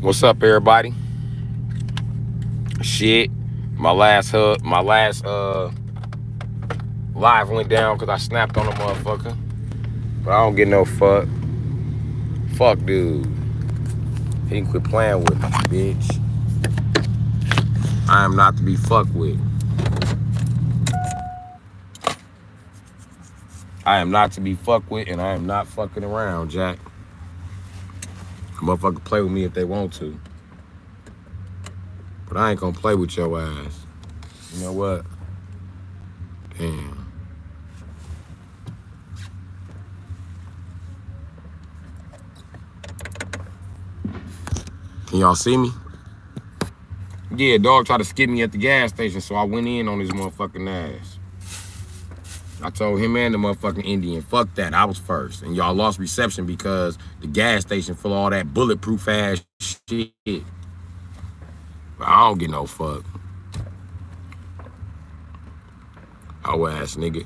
What's up, everybody? Shit, my last live went down because I snapped on a motherfucker. But I don't get no fuck. Fuck, dude. He can quit playing with me, bitch. I am not to be fucked with. I am not to be fucked with, and I am not fucking around, Jack. Motherfucker play with me if they want to. But I ain't gonna play with your ass. You know what? Damn. Can y'all see me? Yeah, dog tried to skip me at the gas station, so I went in on his motherfucking ass. I told him and the motherfucking Indian, fuck that, I was first. And y'all lost reception because the gas station full of all that bulletproof ass shit. But I don't get no fuck. Oh ass nigga.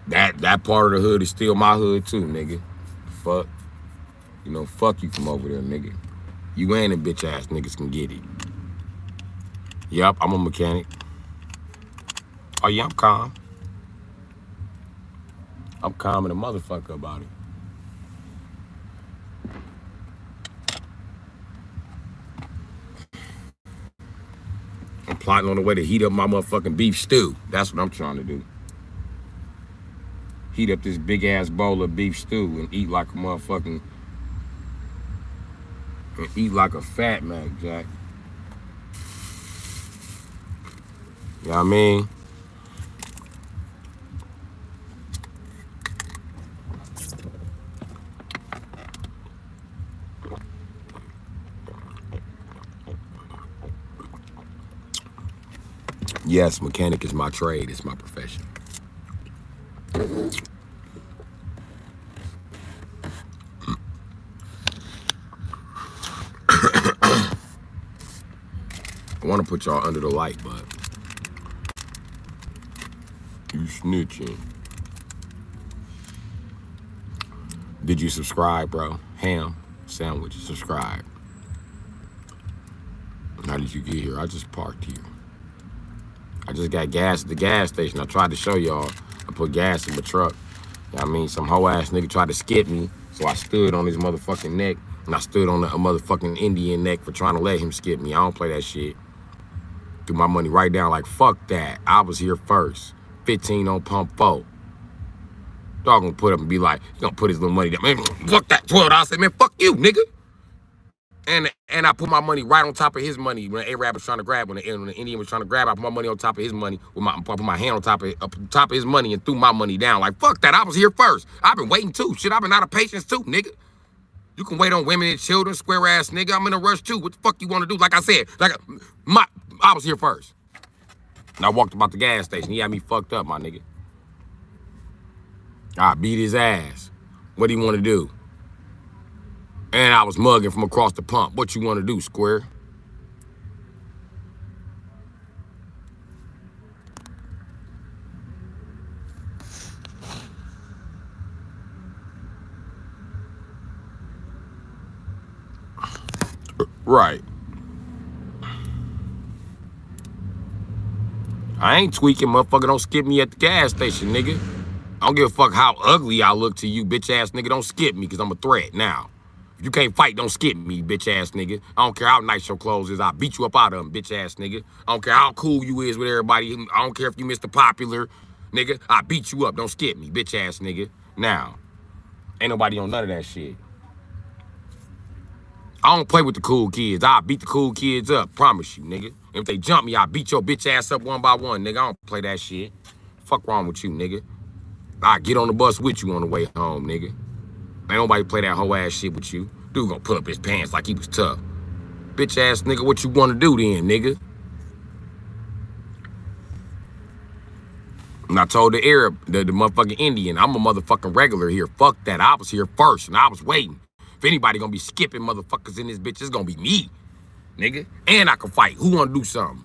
That part of the hood is still my hood too, nigga. Fuck. You know, fuck you from over there, nigga. You and the bitch ass niggas can get it. Yup, I'm a mechanic. Oh yeah, I'm calm. I'm calm and a motherfucker about it. I'm plotting on the way to heat up my motherfucking beef stew. That's what I'm trying to do. Heat up this big ass bowl of beef stew and eat like a motherfucking, and eat like a fat Mac, Jack. You know what I mean? Yes, mechanic is my trade. It's my profession. I want to put y'all under the light, but you snitching. Did you subscribe, bro? Ham sandwich, subscribe. How did you get here? I just parked here. I just got gas at the gas station. I tried to show y'all. I put gas in my truck. You know what I mean? Some hoe ass nigga tried to skip me, so I stood on his motherfucking neck, and I stood on a motherfucking Indian neck for trying to let him skip me. I don't play that shit. Threw my money right down like, fuck that. I was here first. 15 on pump 4. Dog gonna put up and be like, he gonna put his little money down. Man, fuck that $12. I said, man, fuck you, nigga. And I put my money right on top of his money when the Arab was trying to grab, when the Indian was trying to grab, I put my money on top of his money, I put my hand on top of his money and threw my money down. Like, fuck that, I was here first. I've been waiting too. Shit, I've been out of patience too, nigga. You can wait on women and children, square ass nigga. I'm in a rush too. What the fuck you wanna do? Like I said, I was here first. And I walked about the gas station. He had me fucked up, my nigga. I beat his ass. What do you wanna do? And I was mugging from across the pump. What you want to do, square? Right. I ain't tweaking, motherfucker. Don't skip me at the gas station, nigga. I don't give a fuck how ugly I look to you, bitch ass nigga. Don't skip me, because I'm a threat now. If you can't fight, don't skip me, bitch ass nigga. I don't care how nice your clothes is. I'll beat you up out of them, bitch ass nigga. I don't care how cool you is with everybody. I don't care if you Mr. Popular, nigga. I'll beat you up. Don't skip me, bitch ass nigga. Now, ain't nobody on none of that shit. I don't play with the cool kids. I'll beat the cool kids up, promise you, nigga. If they jump me, I'll beat your bitch ass up one by one, nigga. I don't play that shit. Fuck wrong with you, nigga. I'll get on the bus with you on the way home, nigga. Ain't nobody play that whole ass shit with you. Dude gonna pull up his pants like he was tough. Bitch ass nigga, what you wanna do then, nigga? And I told the Arab, the motherfucking Indian, I'm a motherfucking regular here. Fuck that. I was here first and I was waiting. If anybody gonna be skipping motherfuckers in this bitch, it's gonna be me, nigga. And I can fight. Who wanna do something?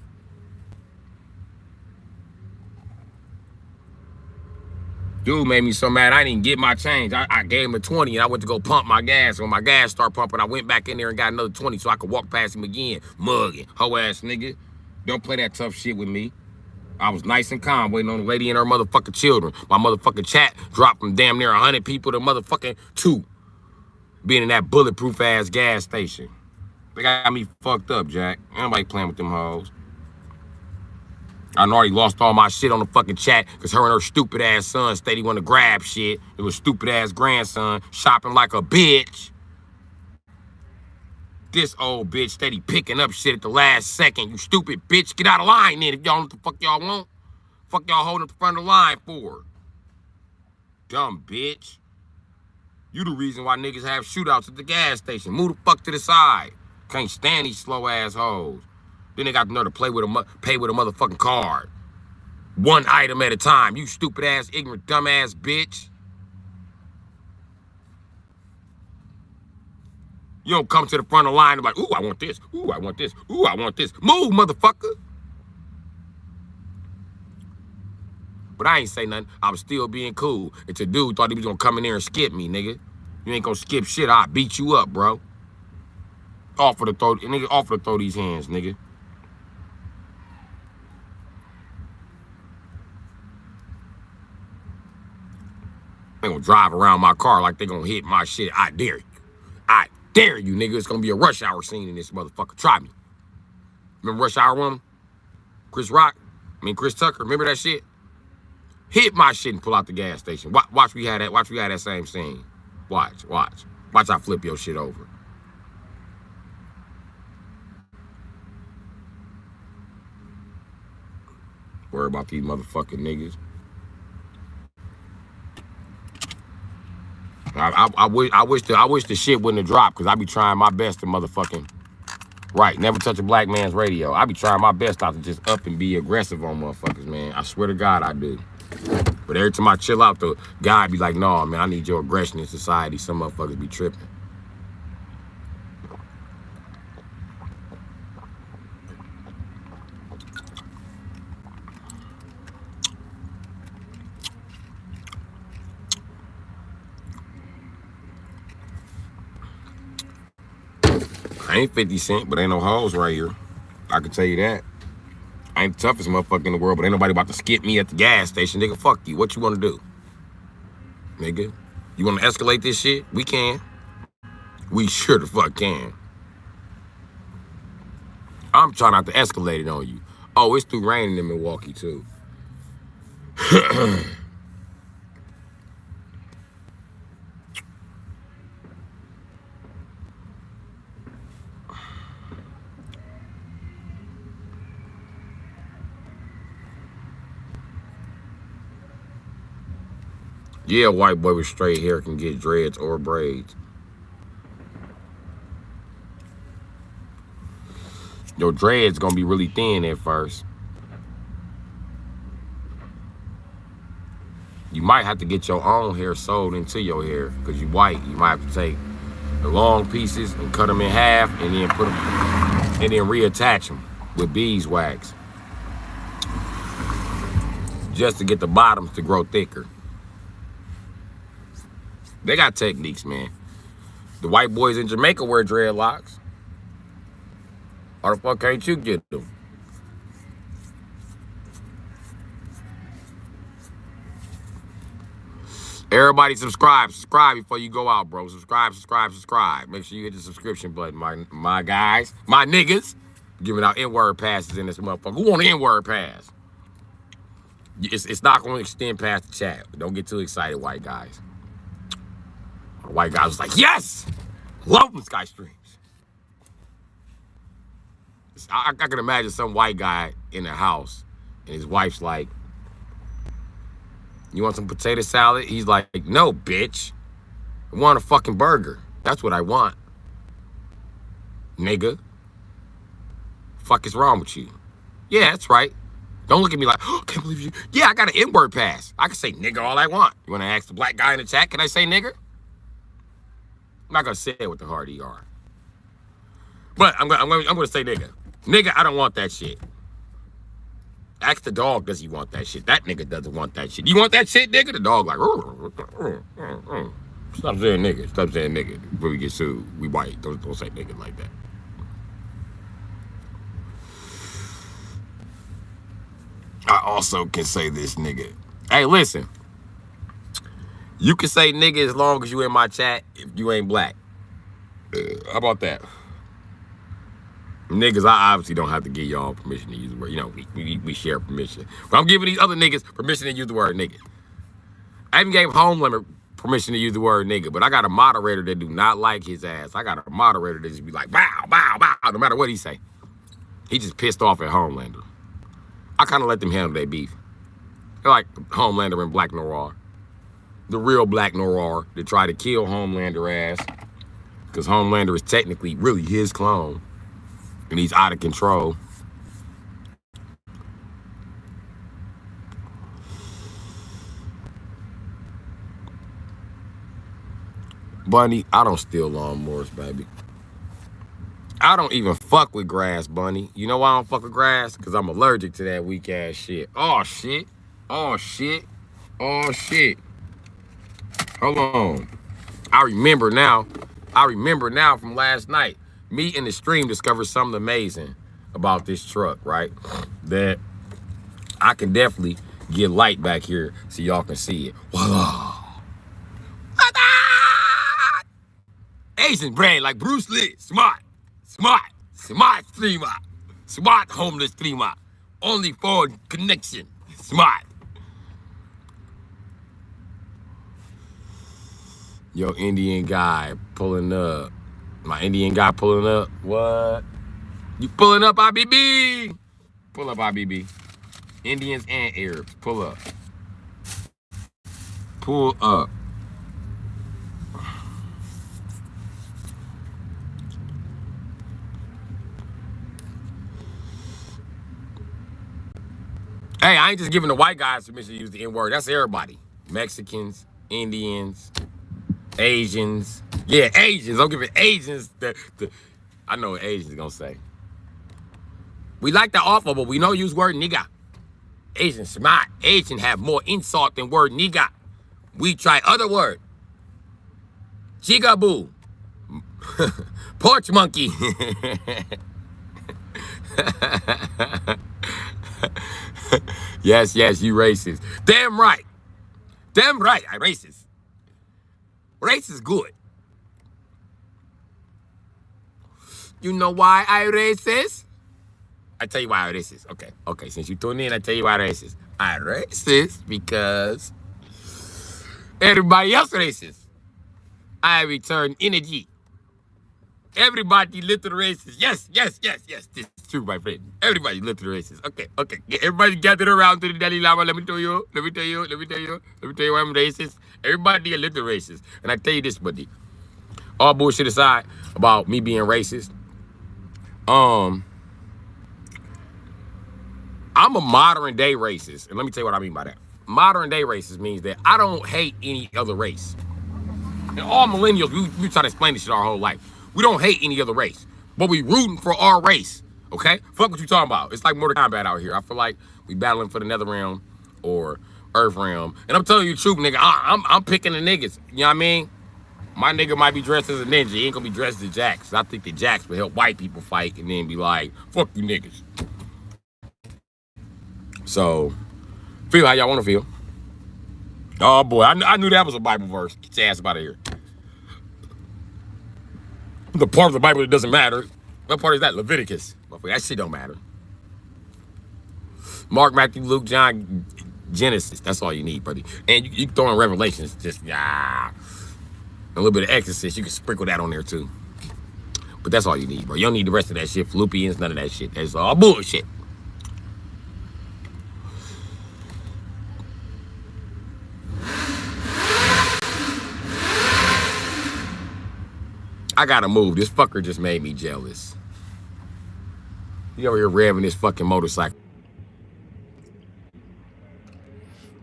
Dude made me so mad I didn't get my change. I gave him a 20 and I went to go pump my gas. When my gas started pumping, I went back in there and got another 20 so I could walk past him again. Mugging. Hoe ass nigga. Don't play that tough shit with me. I was nice and calm waiting on the lady and her motherfucking children. My motherfucking chat dropped from damn near 100 people to motherfucking 2. Being in that bulletproof ass gas station. They got me fucked up, Jack. Ain't nobody playing with them hoes. I already lost all my shit on the fucking chat because her and her stupid ass son steady want to grab shit. It was stupid ass grandson shopping like a bitch. This old bitch steady picking up shit at the last second. You stupid bitch, get out of line then if y'all know what the fuck y'all want. Fuck y'all holding up the front of the line for? Dumb bitch. You the reason why niggas have shootouts at the gas station. Move the fuck to the side. Can't stand these slow ass hoes. Then they got the nerve to pay with a motherfucking card. One item at a time. You stupid ass, ignorant, dumb ass bitch. You don't come to the front of the line and be like, ooh, I want this. Ooh, I want this. Ooh, I want this. Move, motherfucker. But I ain't say nothing. I was still being cool. It's a dude thought he was gonna come in there and skip me, nigga. You ain't gonna skip shit. I'll beat you up, bro. Offer to throw these hands, nigga. They gonna drive around my car like they gonna hit my shit. I dare you. I dare you, nigga. It's gonna be a rush hour scene in this motherfucker. Try me. Remember Rush Hour 1? Chris Tucker. Remember that shit? Hit my shit and pull out the gas station. Watch we had that same scene. Watch. Watch I flip your shit over. Worry about these motherfucking niggas. I wish the shit wouldn't have dropped because I be trying my best to motherfucking never touch a black man's radio. I be trying my best not to just up and be aggressive on motherfuckers, man. I swear to God I do. But every time I chill out, the guy be like, no, man, I need your aggression in society. Some motherfuckers be tripping. I ain't 50 Cent, but ain't no hoes right here. I can tell you that. I ain't the toughest motherfucker in the world, but ain't nobody about to skip me at the gas station. Nigga, fuck you. What you want to do? Nigga, you want to escalate this shit? We can. We sure the fuck can. I'm trying not to escalate it on you. Oh, it's too raining in Milwaukee, too. Yeah, white boy with straight hair can get dreads or braids. Your dreads gonna be really thin at first. You might have to get your own hair sewed into your hair because you white. You might have to take the long pieces and cut them in half and then put them and then reattach them with beeswax just to get the bottoms to grow thicker. They got techniques, man. The white boys in Jamaica wear dreadlocks. How the fuck can't you get them? Everybody subscribe before you go out, bro. Subscribe. Make sure you hit the subscription button, my guys, my niggas. Giving out N-word passes in this motherfucker. Who want an N-word pass? It's not going to extend past the chat. Don't get too excited, white guys. The white guys was like, yes! Love them Sky Streams. I can imagine some white guy in a house and his wife's like, you want some potato salad? He's like, no, bitch. I want a fucking burger. That's what I want. Nigga. Fuck is wrong with you? Yeah, that's right. Don't look at me like, oh, can't believe you. Yeah, I got an N-word pass. I can say nigga all I want. You want to ask the black guy in the chat, can I say nigger? I'm not going to say it with the hard ER. But I'm going to say nigga. Nigga, I don't want that shit. Ask the dog, does he want that shit? That nigga doesn't want that shit. You want that shit, nigga? The dog like, stop saying nigga. Stop saying nigga. Before we get sued, we white. Don't say nigga like that. I also can say this, nigga. Hey, listen. You can say nigga as long as you in my chat if you ain't black. How about that? Niggas, I obviously don't have to give y'all permission to use the word. You know, we share permission. But I'm giving these other niggas permission to use the word nigga. I even gave Homelander permission to use the word nigga, but I got a moderator that do not like his ass. I got a moderator that just be like, bow, bow, bow, no matter what he say. He just pissed off at Homelander. I kind of let them handle their beef. They're like Homelander and Black Noir. The real Black Noir that tried to kill Homelander ass because Homelander is technically really his clone and he's out of control. Bunny, I don't steal lawnmowers, baby. I don't even fuck with grass, Bunny. You know why I don't fuck with grass? Because I'm allergic to that weak ass shit. Oh, shit. Oh, shit. Oh, shit. Hold on. I remember now from last night. Me in the stream discovered something amazing about this truck, right? That I can definitely get light back here so y'all can see it. Voila. Asian brand like Bru Sitdee. Smart streamer. Smart homeless streamer. Only for connection. Smart. Yo, Indian guy pulling up. My Indian guy pulling up. What? You pulling up, IBB? Pull up, IBB. Indians and Arabs. Pull up. Pull up. Hey, I ain't just giving the white guys permission to use the N-word. That's everybody. Mexicans, Indians, Asians. Yeah, Asians. I'm giving Asians I know what Asians gonna say. We like the offer, but we don't use word nigga. Asian smart. Asian have more insult than word nigga. We try other word. Jigaboo. Porch monkey. Yes, you racist. Damn right. I racist. Race is good. You know why I racist? I tell you why I racist. Okay. Since you tuned in, I tell you why I racist. I racist because everybody else racist. I return energy. Everybody little racist. Yes. This is true, my friend. Everybody little racist. Okay. Everybody gathered around to the Dalai Lama. Let me tell you why I'm racist. Everybody a little racist. And I tell you this, buddy. All bullshit aside about me being racist. I'm a modern day racist. And let me tell you what I mean by that. Modern day racist means that I don't hate any other race. And all millennials, we try to explain this shit our whole life. We don't hate any other race, but we rooting for our race, okay? Fuck what you talking about. It's like Mortal Kombat out here. I feel like we battling for the Nether Realm or Earth Realm. And I'm telling you the truth, nigga, I'm picking the niggas. You know what I mean? My nigga might be dressed as a ninja. He ain't gonna be dressed as Jax. I think the Jax will help white people fight and then be like, fuck you niggas. So, feel how y'all wanna feel. Oh boy, I knew that was a Bible verse. Get your ass up out of here. The part of the Bible that doesn't matter. What part is that? Leviticus. That shit don't matter. Mark, Matthew, Luke, John, Genesis. That's all you need, buddy. And you can throw in Revelations. Just, a little bit of Exorcist. You can sprinkle that on there, too. But that's all you need, bro. You don't need the rest of that shit. Philippians, none of that shit. That's all bullshit. I gotta move. This fucker just made me jealous. You over here revving this fucking motorcycle.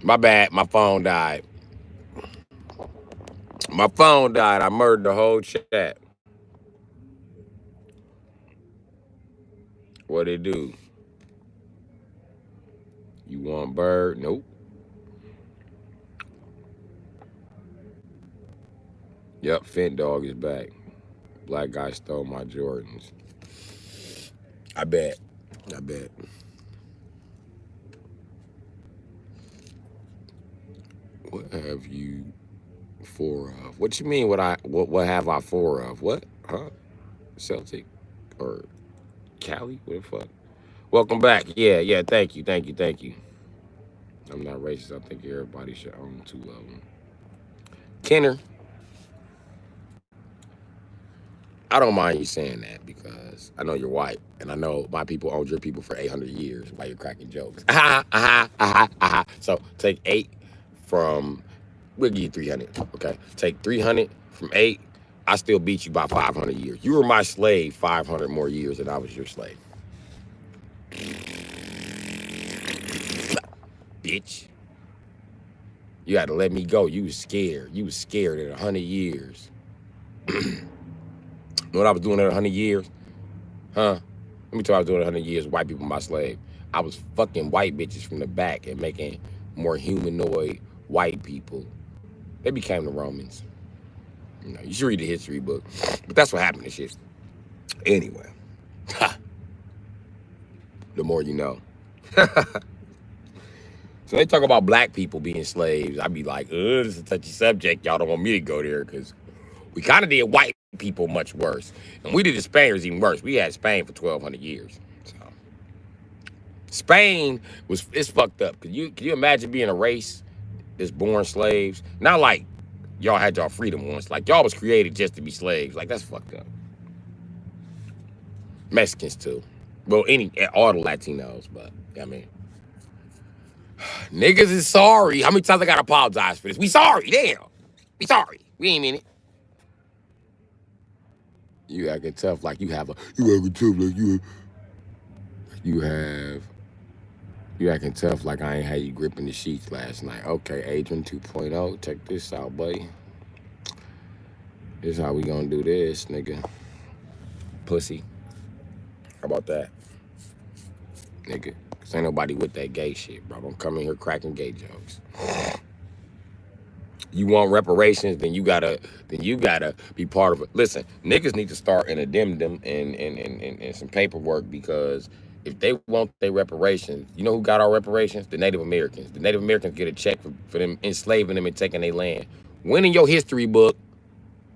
My bad. My phone died. I murdered the whole chat. What it do? You want bird? Nope. Yep, Fent Dog is back. Black guy stole my Jordans. I bet. I bet. What have you four of? What you mean? What have I four of? What? Huh? Celtic or Cali? What the fuck? Welcome back. Yeah, yeah. Thank you, thank you, thank you. I'm not racist. I think everybody should own two of them. Kenner, I don't mind you saying that because I know you're white and I know my people owned your people for 800 years while you're cracking jokes. So take 8 from, we'll give you 300, okay? Take 300 from 8. I still beat you by 500 years. You were my slave 500 more years than I was your slave. Bitch. You had to let me go. You was scared. You was scared at 100 years. You know what I was doing at 100 years? Huh? Let me tell you what I was doing at 100 years, white people my slave. I was fucking white bitches from the back and making more humanoid white people. They became the Romans. You know, you should read the history book. But that's what happened to shit. Anyway. The more you know. So they talk about black people being slaves. I'd be like, this is a touchy subject. Y'all don't want me to go there because we kind of did white people much worse. And we did the Spaniards even worse. We had Spain for 1,200 years. So Spain it's fucked up. Can you imagine being a race that's born slaves? Not like y'all had y'all freedom once. Like y'all was created just to be slaves. Like that's fucked up. Mexicans too. Well, all the Latinos, but I mean. Niggas is sorry. How many times I gotta apologize for this? We sorry, damn. We sorry. We ain't mean it. You acting tough like you have a. You acting tough like you acting tough like I ain't had you gripping the sheets last night. Okay, Adrian 2.0. Check this out, buddy. This is how we gonna do this, nigga. Pussy. How about that? Nigga. Cause ain't nobody with that gay shit, bro. Don't come in here cracking gay jokes. You want reparations, then you gotta be part of it. Listen, niggas need to start an addendum and some paperwork because if they want their reparations, you know who got our reparations? The Native Americans. The Native Americans get a check for them enslaving them and taking their land. When in your history book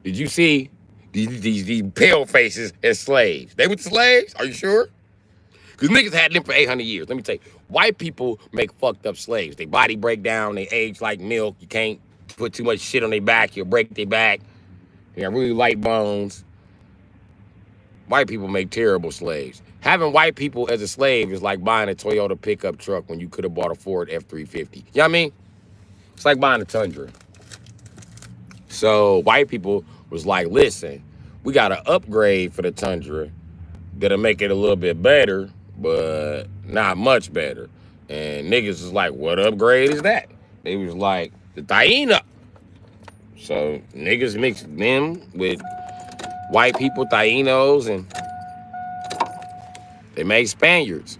did you see these pale faces as slaves? They were slaves? Are you sure? Because niggas had them for 800 years. Let me tell you, white people make fucked up slaves. They body break down, they age like milk. You can't put too much shit on their back, you'll break their back. They got really light bones. White people make terrible slaves. Having white people as a slave is like buying a Toyota pickup truck when you could have bought a Ford F-350. You know what I mean? It's like buying a Tundra. So white people was like, listen, we got to upgrade for the Tundra that'll make it a little bit better, but not much better. And niggas was like, what upgrade is that? They was like, the Taina. So niggas mixed them with white people, Tainos, and they made Spaniards.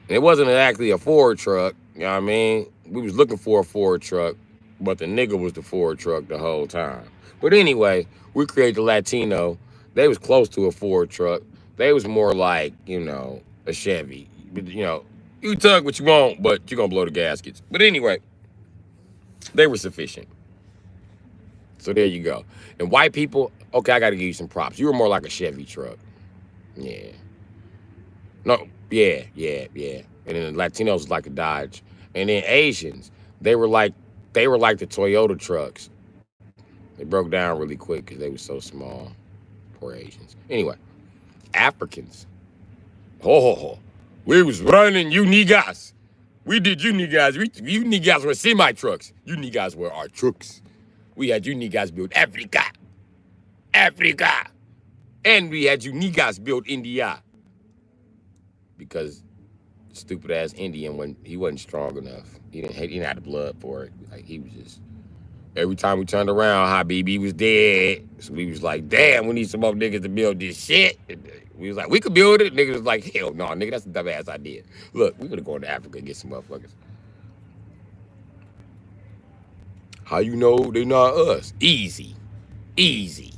And it wasn't exactly a Ford truck, you know what I mean? We was looking for a Ford truck, but the nigga was the Ford truck the whole time. But anyway, we created the Latino. They was close to a Ford truck. They was more like, you know, a Chevy. You know, you tug what you want, but you're gonna blow the gaskets. But anyway, they were sufficient. So there you go. And white people, okay, I gotta give you some props. You were more like a Chevy truck. Yeah. No, yeah. And then the Latinos was like a Dodge. And then Asians, they were like the Toyota trucks. They broke down really quick because they were so small. Poor Asians. Anyway, Africans. We was running you niggas. We did you niggas. You niggas were semi-trucks. You niggas were our trucks. We had you niggas build Africa. And we had you niggas build India. Because stupid ass Indian, he wasn't strong enough. He didn't have the blood for it. Like he was just Every time we turned around, Habibi was dead. So we was like, damn, we need some more niggas to build this shit. We was like, we could build it. Niggas was like, hell no, nigga, that's a dumbass idea. Look, we could have gone to Africa and get some motherfuckers. How you know they not us? Easy. Easy.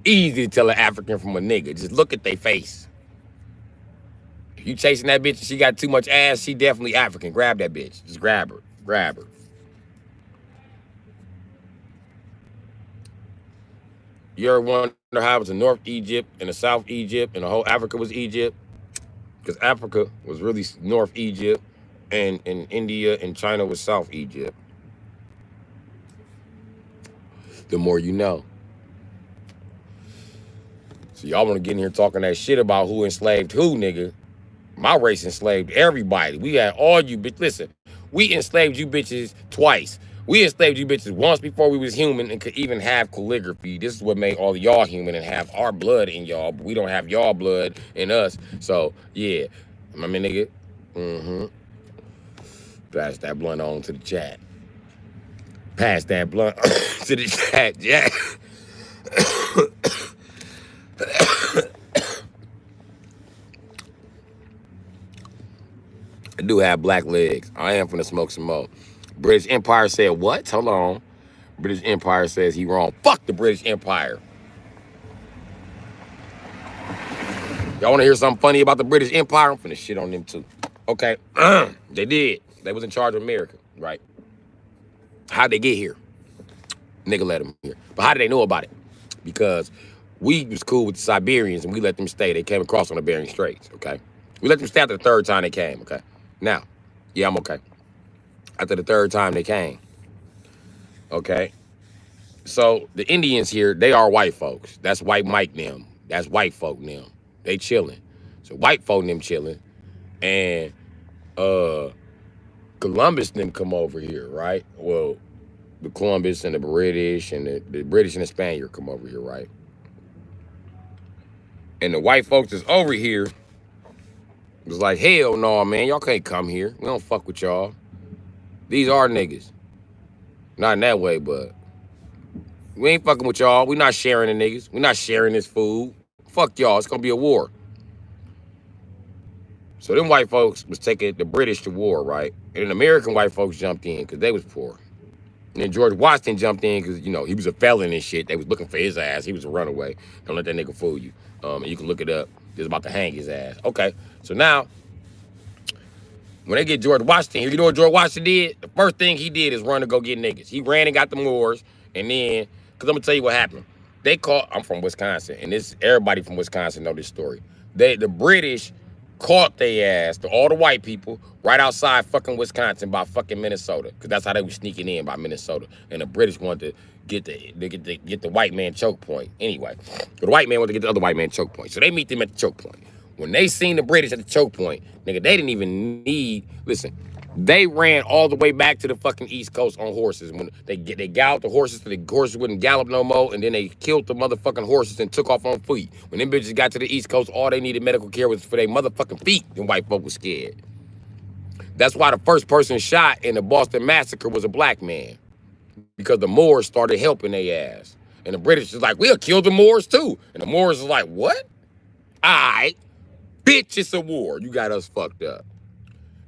Easy to tell an African from a nigga. Just look at their face. If you chasing that bitch and she got too much ass, she definitely African. Grab that bitch. Just grab her. Grab her. You ever wonder how it was in North Egypt and the South Egypt and the whole Africa was Egypt? Because Africa was really North Egypt and India and China was South Egypt. The more you know. So y'all want to get in here talking that shit about who enslaved who, nigga. My race enslaved everybody. We had all you bitches. Listen, we enslaved you bitches twice. We enslaved you bitches once before we was human and could even have calligraphy. This is what made all of y'all human and have our blood in y'all, but we don't have y'all blood in us. So, yeah. I mean, nigga. Pass that blunt on to the chat. Pass that blunt to the chat, Jack. I do have black legs. I am finna smoke some more. British Empire said what? Hold on. British Empire says he wrong. Fuck the British Empire. Y'all wanna hear something funny about the British Empire? I'm finna shit on them too. Okay, they did. They was in charge of America, right? How'd they get here? Nigga let them here. But how did they know about it? Because we was cool with the Siberians and we let them stay. They came across on the Bering Straits, okay? We let them stay after the third time they came, okay? Now, yeah, I'm okay. After the third time they came, okay? So the Indians here, they are white folks. That's white Mike them. That's white folk them. They chilling. So white folk them chilling. And Columbus them come over here, right? Well, the Columbus and the British and the British and the Spaniard come over here, right? And the white folks that's over here was like, hell no, man, y'all can't come here. We don't fuck with y'all. These are niggas. Not in that way, but we ain't fucking with y'all. We not sharing the niggas. We not sharing this food. Fuck y'all. It's gonna be a war. So them white folks was taking the British to war, right? And then American white folks jumped in because they was poor. And then George Washington jumped in because, you know, he was a felon and shit. They was looking for his ass. He was a runaway. Don't let that nigga fool you. And you can look it up. They're about to hang his ass. Okay, so now, when they get George Washington here, you know what George Washington did? The first thing he did is run to go get niggas. He ran and got the Moors, and then, because I'm going to tell you what happened. They caught, I'm from Wisconsin, and this everybody from Wisconsin know this story. The British caught their ass, to all the white people, right outside fucking Wisconsin by fucking Minnesota, because that's how they was sneaking in, by Minnesota. And the British wanted to get the white man choke point. Anyway, the white man wanted to get the other white man choke point. So they meet them at the choke point. When they seen the British at the choke point, nigga, they didn't even need, listen, they ran all the way back to the fucking East Coast on horses. When they galloped the horses so the horses wouldn't gallop no more, and then they killed the motherfucking horses and took off on feet. When them bitches got to the East Coast, all they needed medical care was for their motherfucking feet, and white folk was scared. That's why the first person shot in the Boston Massacre was a black man, because the Moors started helping their ass. And the British was like, we'll kill the Moors too. And the Moors was like, what? All right, bitch, it's a war. You got us fucked up.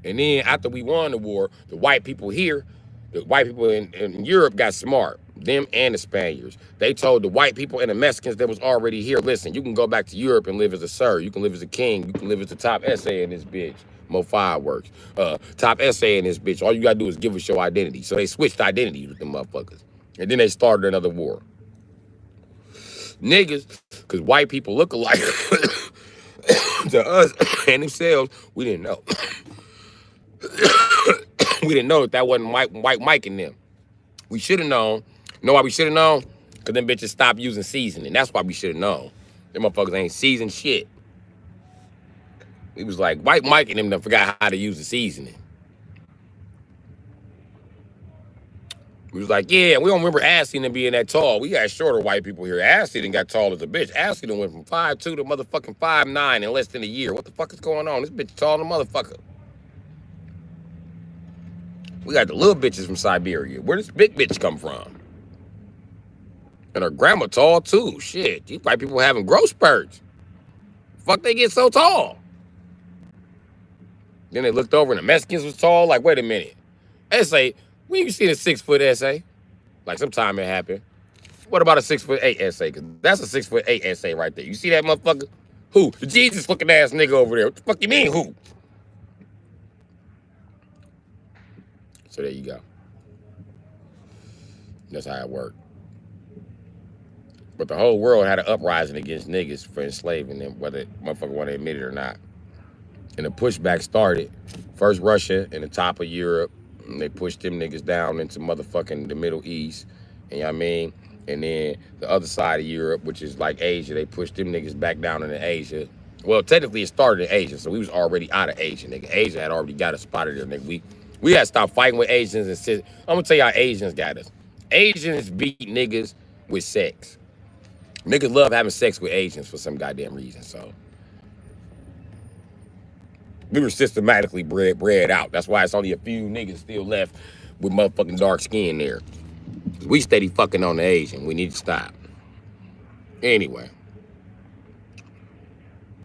And then after we won the war, the white people here, the white people in Europe got smart, them and the Spaniards. They told the white people and the Mexicans that was already here, listen, you can go back to Europe and live as a sir. You can live as a king. You can live as the top essay in this bitch. More fireworks. Top essay in this bitch. All you gotta do is give us your identity. So they switched identities with them motherfuckers. And then they started another war. Niggas, because white people look alike to us and themselves, we didn't know. We didn't know that wasn't white Mike in them. We should have known. You know why we should have known? Because them bitches stopped using seasoning. That's why we should have known. Them motherfuckers ain't seasoned shit. We was like, white Mike and them done forgot how to use the seasoning. We was like, yeah, we don't remember Ashley done being that tall. We got shorter white people here. Ashley done got tall as a bitch. Ashley done went from 5'2" to motherfucking 5'9" in less than a year. What the fuck is going on? This bitch is tall than a motherfucker. We got the little bitches from Siberia. Where does this big bitch come from? And her grandma tall too. Shit, these white people having growth spurts. Fuck, they get so tall. Then they looked over and the Mexicans was tall. Like, wait a minute. Essay, when you see the 6 foot essay, like sometime it happened. What about a 6'8" essay? Cause that's a 6'8" essay right there. You see that motherfucker? Who? The Jesus looking ass nigga over there. What the fuck you mean who? So there you go. That's how it worked. But the whole world had an uprising against niggas for enslaving them, whether motherfucker want to admit it or not. And the pushback started. First Russia and the top of Europe. And they pushed them niggas down into motherfucking the Middle East. And you know what I mean? And then the other side of Europe, which is like Asia, they pushed them niggas back down into Asia. Well, technically it started in Asia, so we was already out of Asia, nigga. Asia had already got us spotted there, nigga. We had to stop fighting with Asians and sit. I'm gonna tell you how Asians got us. Asians beat niggas with sex. Niggas love having sex with Asians for some goddamn reason, so. We were systematically bred out. That's why it's only a few niggas still left with motherfucking dark skin there. We steady fucking on the Asian. We need to stop. Anyway.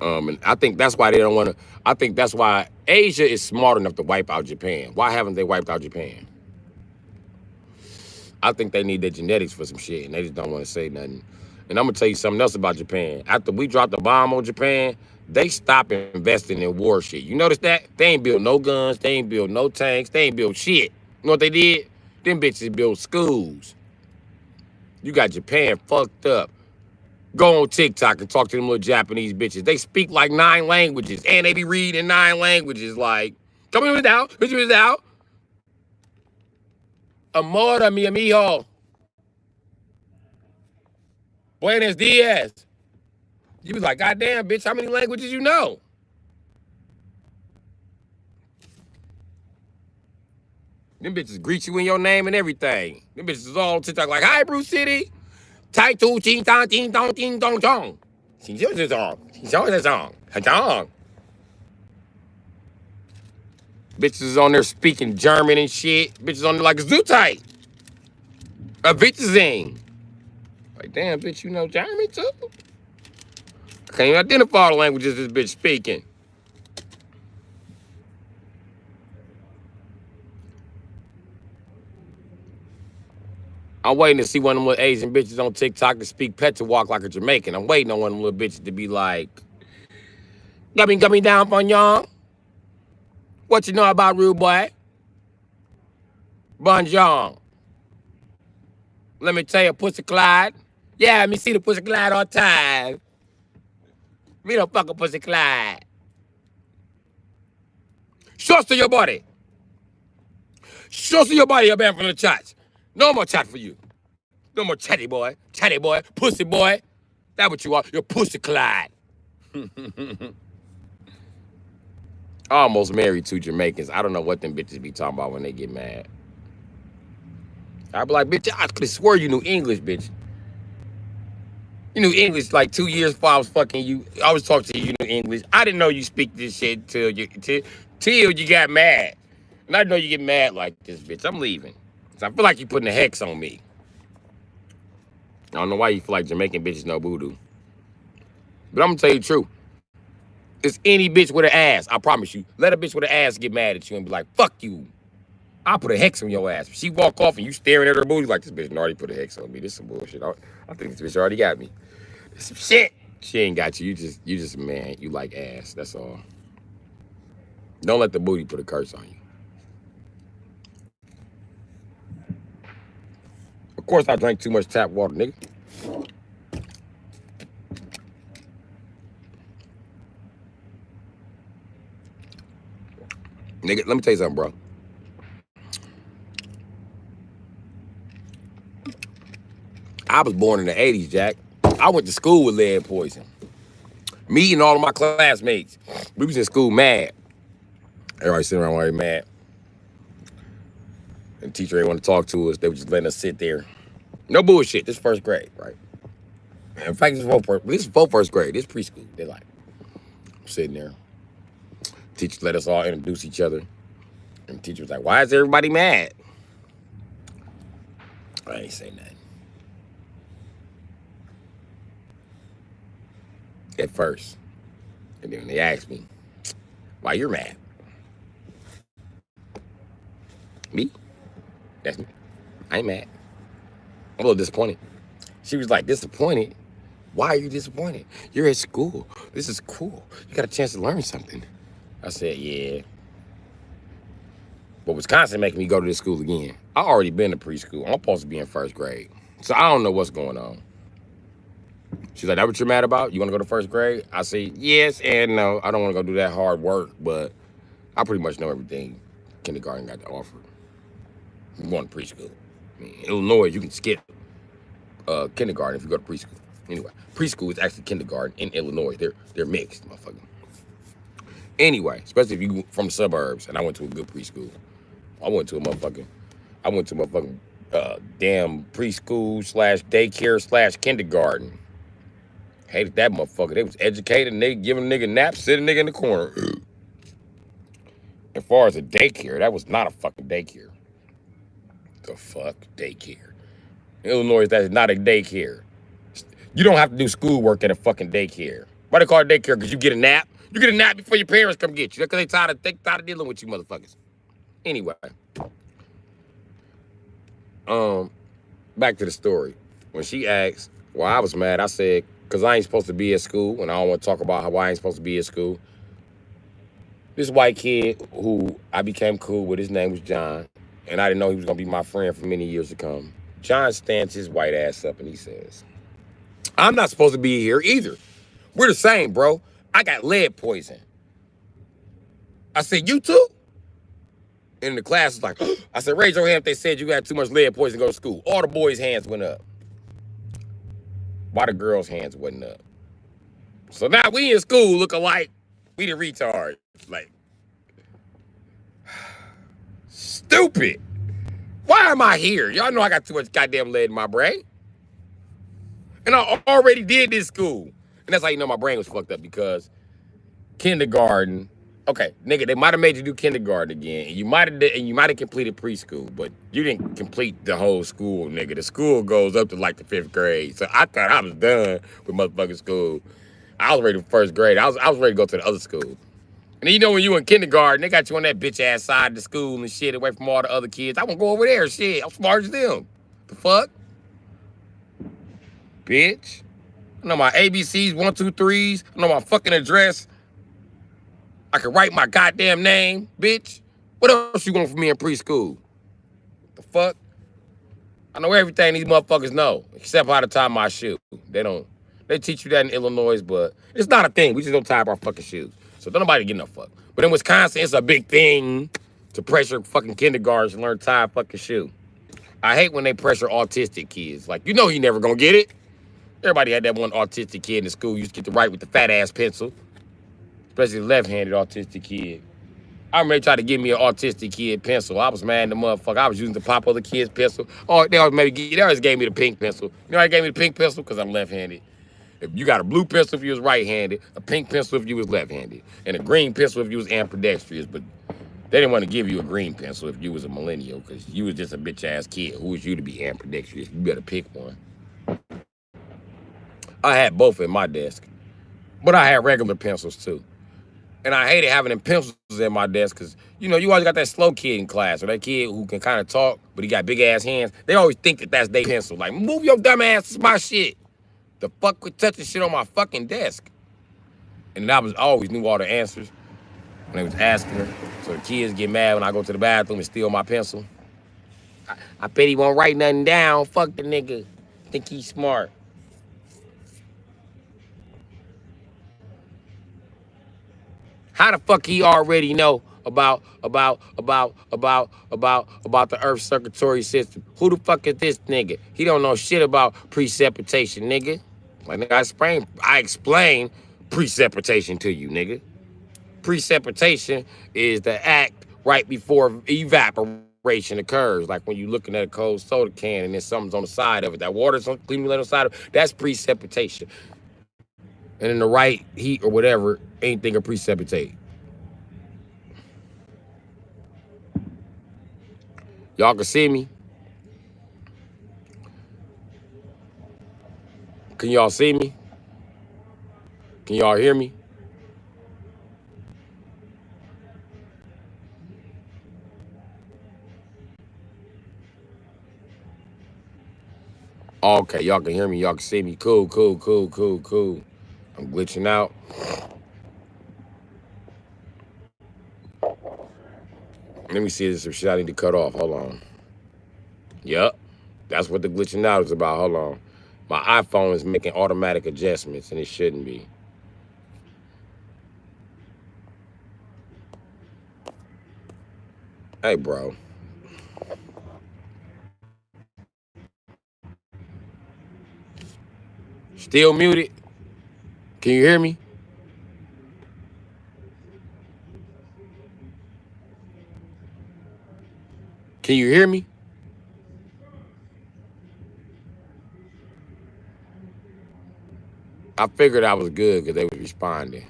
And I think that's why they don't want to. I think that's why Asia is smart enough to wipe out Japan. Why haven't they wiped out Japan? I think they need their genetics for some shit, and they just don't want to say nothing. And I'm gonna tell you something else about Japan. After we dropped the bomb on Japan, they stopped investing in war shit. You notice that? They ain't built no guns, they ain't built no tanks, they ain't built shit. You know what they did? Them bitches built schools. You got Japan fucked up. Go on TikTok and talk to them little Japanese bitches. They speak like 9 languages, and they be reading 9 languages like, come in without, bitch without. Amor, mi amigo. Buenos dias. You be like, goddamn, bitch, how many languages you know? Them bitches greet you in your name and everything. Them bitches is all on TikTok like, hi, Bru Sitdee. Tai tu ching tong ting tong ting tong chong. Xing xiu zhi zong. Xing xiu zhi zong. Ha zong. Bitches is on there speaking German and shit. Bitches on there like Zutai. A bitch zing. Like, damn, bitch, you know German too? I can't even identify the languages this bitch speaking. I'm waiting to see one of them little Asian bitches on TikTok to speak pet to walk like a Jamaican. I'm waiting on one of them little bitches to be like, got me down on y'all. What you know about rude boy? Bonjour. Let me tell you, Pussy Clyde. Yeah, me see the Pussy Clyde all the time. Me don't fuck a Pussy Clyde. Show to your body. Show to your body, you're banned from the chat. No more chat for you. No more chatty boy, pussy boy. That's what you are. You're Pussy Clyde. I almost married 2 Jamaicans. I don't know what them bitches be talking about when they get mad. I be like, bitch, I could swear you knew English, bitch. You knew English like 2 years before I was fucking you. I was talking to you, you knew English. I didn't know you speak this shit till you got mad. And I know you get mad like this, bitch. I'm leaving. So I feel like you putting a hex on me. I don't know why you feel like Jamaican bitches know voodoo. But I'm gonna tell you the truth. It's any bitch with an ass, I promise you. Let a bitch with an ass get mad at you and be like, fuck you. I'll put a hex on your ass. If she walk off and you staring at her booty like, this bitch already put a hex on me. This is some bullshit. I think this bitch already got me. This some shit. She ain't got you. You just a man. You like ass. That's all. Don't let the booty put a curse on you. Of course I drank too much tap water, nigga. Nigga, let me tell you something, bro. I was born in the 80s, Jack. I went to school with lead poison. Me and all of my classmates, we was in school mad. Everybody sitting around already mad. And the teacher didn't want to talk to us. They were just letting us sit there. No bullshit. This is 1st grade, right? In fact, this is before 1st grade. This is preschool. They're like, sitting there. Teacher let us all introduce each other. And the teacher was like, why is everybody mad? I ain't say nothing. at first. And then they asked me, why you're mad? Me? That's me. I ain't mad. I'm a little disappointed. She was like, disappointed? Why are you disappointed? You're at school. This is cool. You got a chance to learn something. I said, yeah. But Wisconsin making me go to this school again. I already been to preschool. I'm supposed to be in first grade. So I don't know what's going on. She's like, that what you're mad about? You want to go to first grade? I say, yes and no. I don't want to go do that hard work, but I pretty much know everything kindergarten got to offer. I'm going to preschool. In Illinois, you can skip kindergarten if you go to preschool. Anyway, preschool is actually kindergarten in Illinois. They're mixed, motherfucker. Anyway, especially if you from the suburbs, and I went to a good preschool. I went to a motherfucking damn preschool / daycare / kindergarten. Hated that motherfucker. They was educated and they giving a nigga naps, sitting nigga in the corner. As far as a daycare, that was not a fucking daycare. The fuck daycare? In Illinois, that is not a daycare. You don't have to do schoolwork at a fucking daycare. Why they call it daycare? Because you get a nap. You get a nap before your parents come get you. That's because they tired of dealing with you motherfuckers. Anyway. Back to the story. When she asked why I was mad, I said, because I ain't supposed to be at school, and I don't want to talk about how I ain't supposed to be at school. This white kid who I became cool with, his name was John, and I didn't know he was going to be my friend for many years to come. John stands his white ass up and he says, I'm not supposed to be here either. We're the same, bro. I got lead poison. I said, you too? And the class was like, I said, raise your hand if they said you had too much lead poison to go to school. All the boys' hands went up. Why the girls' hands wasn't up? So now we in school looking like we the retards. Like, stupid. Why am I here? Y'all know I got too much goddamn lead in my brain. And I already did this school. And that's how you know my brain was fucked up, because kindergarten, okay, nigga, they might have made you do kindergarten again. And you might have completed preschool, but you didn't complete the whole school, nigga. The school goes up to like the 5th grade. So I thought I was done with motherfucking school. I was ready for first grade. I was ready to go to the other school. And then you know when you in kindergarten, they got you on that bitch ass side of the school and shit, away from all the other kids. I want to go over there, shit. I'm smart as them. The fuck? Bitch. I know my ABCs, 1, 2, 3s. I know my fucking address. I can write my goddamn name, bitch. What else you want from me in preschool? The fuck? I know everything these motherfuckers know, except how to tie my shoe. They teach you that in Illinois, but it's not a thing. We just don't tie up our fucking shoes. So don't nobody get no fuck. But in Wisconsin, it's a big thing to pressure fucking kindergartners to learn to tie a fucking shoe. I hate when they pressure autistic kids. Like, you know he never gonna get it. Everybody had that one autistic kid in the school used to get to write with the fat ass pencil. Especially the left-handed autistic kid. I remember they tried to give me an autistic kid pencil. I was mad at the motherfucker. I was using the pop other kid's pencil. Oh, they always gave me the pink pencil. You know why they gave me the pink pencil? Because I'm left-handed. If you got a blue pencil if you was right-handed, a pink pencil if you was left-handed, and a green pencil if you was ambidextrous. But they didn't want to give you a green pencil if you was a millennial, because you was just a bitch-ass kid. Who was you to be ambidextrous? You better pick one. I had both at my desk, but I had regular pencils too. And I hated having them pencils at my desk because, you know, you always got that slow kid in class, or that kid who can kind of talk, but he got big-ass hands. They always think that that's their pencil. Like, move your dumb ass, it's my shit. The fuck quit touching shit on my fucking desk. And I always knew all the answers when they was asking her. So the kids get mad when I go to the bathroom and steal my pencil. I bet he won't write nothing down. Fuck the nigga. Think he's smart. How the fuck he already know about the Earth's circulatory system? Who the fuck is this nigga? He don't know shit about precipitation, nigga. Like, nigga, I explain precipitation to you, nigga. Precipitation is the act right before evaporation occurs. Like when you're looking at a cold soda can and then something's on the side of it. That water's cleanly on the side of it. That's precipitation. And in the right heat or whatever, anything will precipitate. Y'all can see me? Can y'all see me? Can y'all hear me? Okay, y'all can hear me. Y'all can see me. Cool, cool, cool, cool, cool. I'm glitching out. Let me see if there's some shit I need to cut off. Hold on. Yup. That's what the glitching out is about. Hold on. My iPhone is making automatic adjustments, and it shouldn't be. Hey, bro. Still muted? Can you hear me? Can you hear me? I figured I was good because they was responding.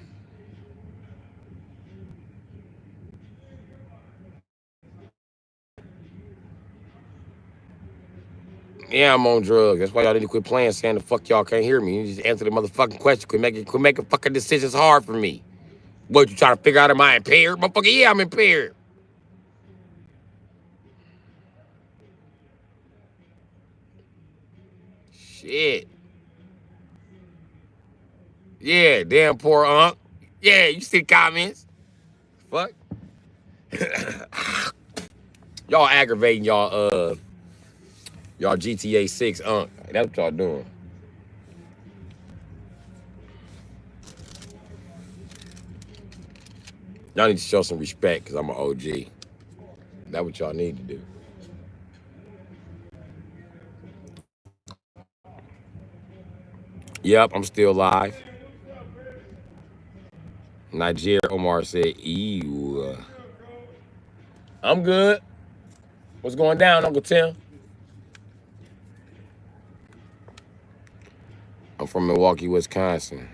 Yeah, I'm on drugs. That's why y'all need to quit playing saying the fuck y'all can't hear me. You just answer the motherfucking question. Quit making fucking decisions hard for me. What, you trying to figure out am I impaired? Motherfucker, yeah, I'm impaired. Shit. Yeah, damn poor Unc. Yeah, you see the comments. Fuck. Y'all aggravating y'all GTA 6 Unc. That's what y'all doing. Y'all need to show some respect because I'm an OG. That's what y'all need to do. Yep, I'm still live. Nigeria Omar said, ew. I'm good. What's going down, Uncle Tim? I'm from Milwaukee, Wisconsin.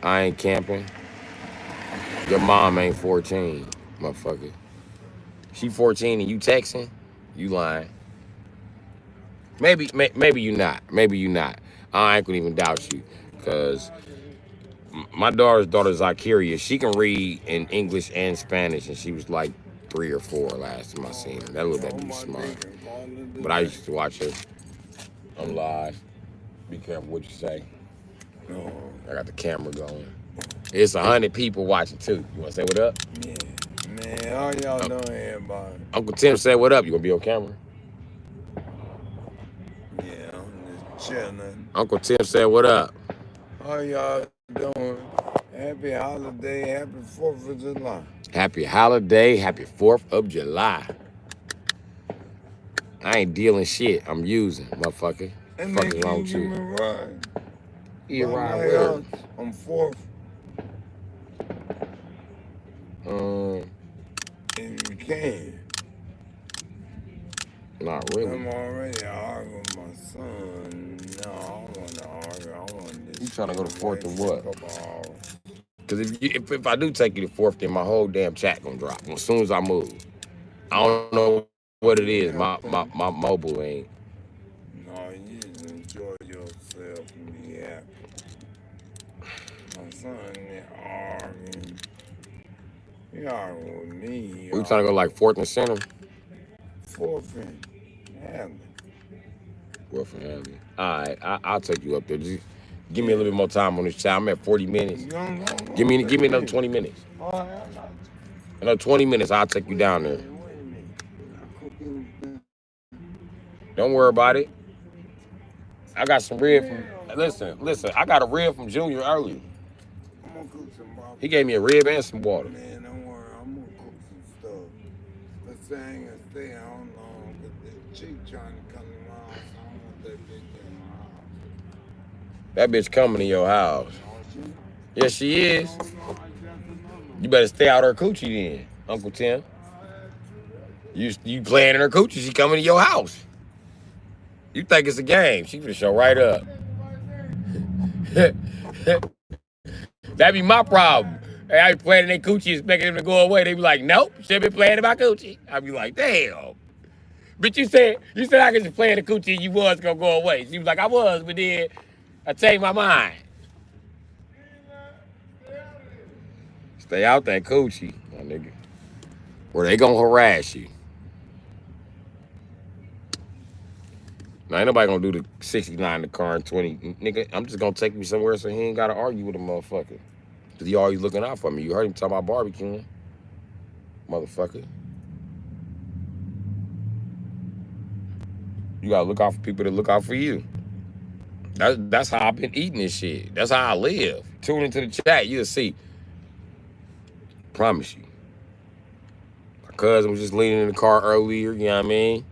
I ain't camping. Your mom ain't 14, motherfucker. She 14 and you texting? You lying. Maybe you not. Maybe you not. I ain't gonna even doubt you. Cause my daughter's Zykeria. She can read in English and Spanish, and she was like 3 or 4 last time I seen her. That little baby smart. But I used to watch her. I'm live. Be careful what you say. I got the camera going. It's 100 people watching too. You wanna say what up? Yeah. Man, how y'all doing here, boy? Uncle Tim said what up. You gonna be on camera? Yeah, I'm just chilling. Uncle Tim said what up. How y'all doing? Happy holiday, happy 4th of July. Happy holiday, happy 4th of July. I ain't dealing shit. I'm using, motherfucker. And Fuck they is wrong can with give you? me a ride. You By ride my where? house on 4th. If you can. Not really. I'm already arguing with my son. No, I don't want to argue. I want this. You trying to go to 4th and what? Hours. Because if I do take you to 4th, then my whole damn chat gonna drop as soon as I move. I don't know what it is. My mobile ain't. No, you just enjoy yourself and be happy. My son, they arguing. He arguing with me. We trying to go like 4th and Center? 4th and Hadley. 4th and Hadley. All right, I'll take you up there. Just give me a little bit more time on this chat. I'm at 40 minutes. Give me another 20 minutes. Another 20 minutes, I'll take you down there. Don't worry about it. I got some rib from. Listen. I got a rib from Junior earlier. I'm gonna cook some barbecue. He gave me a rib and some water. Man, don't worry. I'm gonna cook some stuff. Let's say I ain't gonna stay how long because the chick trying to come to my house. I don't want that bitch in my house. That bitch coming to your house. Oh, she? Yes, she is. You better stay out her coochie then, Uncle Tim. You playing in her coochie, she coming to your house. You think it's a game. She finna show right up. That be my problem. Hey, I be playing in their coochie, expecting them to go away. They be like, nope, should be playing in my coochie. I be like, damn. But you said I could just play in the coochie and you was gonna go away. She was like, I was, but then I changed my mind. Stay out that coochie, my nigga. Or they gonna harass you. Now ain't nobody gonna do the 69 in the car and 20. Nigga, I'm just gonna take me somewhere so he ain't gotta argue with a motherfucker. Cause he always looking out for me. You heard him talk about barbecuing. Motherfucker. You gotta look out for people that look out for you. That's how I've been eating this shit. That's how I live. Tune into the chat, you'll see. Promise you. My cousin was just leaning in the car earlier, you know what I mean?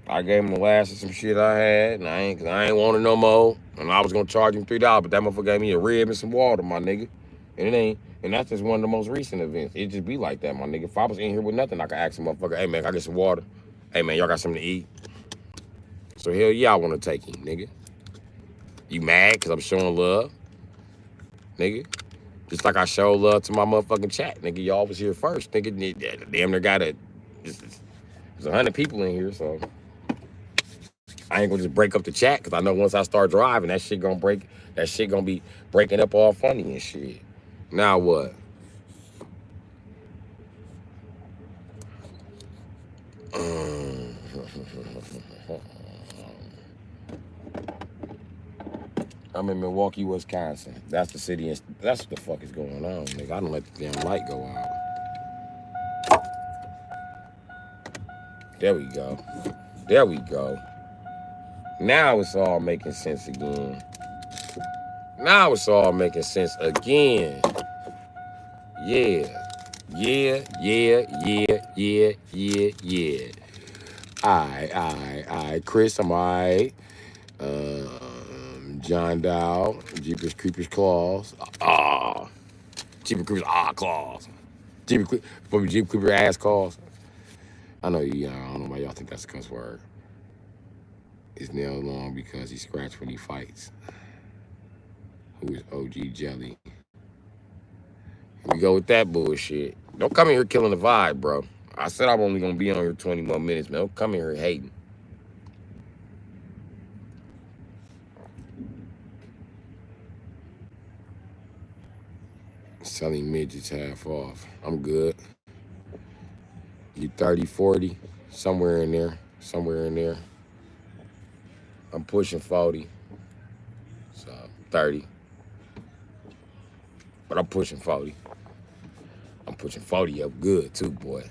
I gave him the last of some shit I had, and I ain't want it no more. And I was gonna charge him $3, but that motherfucker gave me a rib and some water, my nigga. And it ain't, and that's just one of the most recent events. It just be like that, my nigga. If I was in here with nothing, I could ask a motherfucker, hey man, can I get some water? Hey man, y'all got something to eat? So hell yeah, I wanna take him, nigga. You mad cause I'm showing love? Nigga. Just like I show love to my motherfucking chat, nigga. Y'all was here first, nigga. Damn near got there's 100 people in here, so I ain't gonna just break up the chat because I know once I start driving, that shit gonna be breaking up all funny and shit. Now what? I'm in Milwaukee, Wisconsin. That's the city, and that's what the fuck is going on, nigga. I don't let the damn light go out. There we go. There we go. Now it's all making sense again. Now it's all making sense again. Yeah. Yeah. Alright. Chris, I'm alright. John Dow, Jeepers Creepers Claws. Jeepers Creepers Claws. Jeepers Creeper ass claws. I know you, I don't know why y'all think that's a cuss word. His nail long because he scratched when he fights. Who is OG Jelly? Here we go with that bullshit. Don't come in here killing the vibe, bro. I said I'm only gonna be on here 20 more minutes, man. Don't come in here hating. Selling midgets half off. I'm good. You 30, 40, somewhere in there. I'm pushing 40. So 30. But I'm pushing 40. I'm pushing 40 up good too, boy.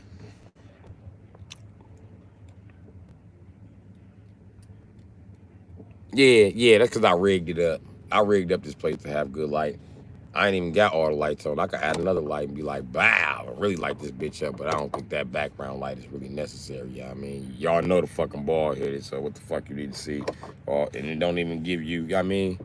Yeah, that's because I rigged it up. I rigged up this place to have good light. I ain't even got all the lights on. I could add another light and be like, wow, I really light this bitch up, but I don't think that background light is really necessary, you know what I mean? Y'all know the fucking bald headed, so what the fuck you need to see? And it don't even give you, you know what I mean?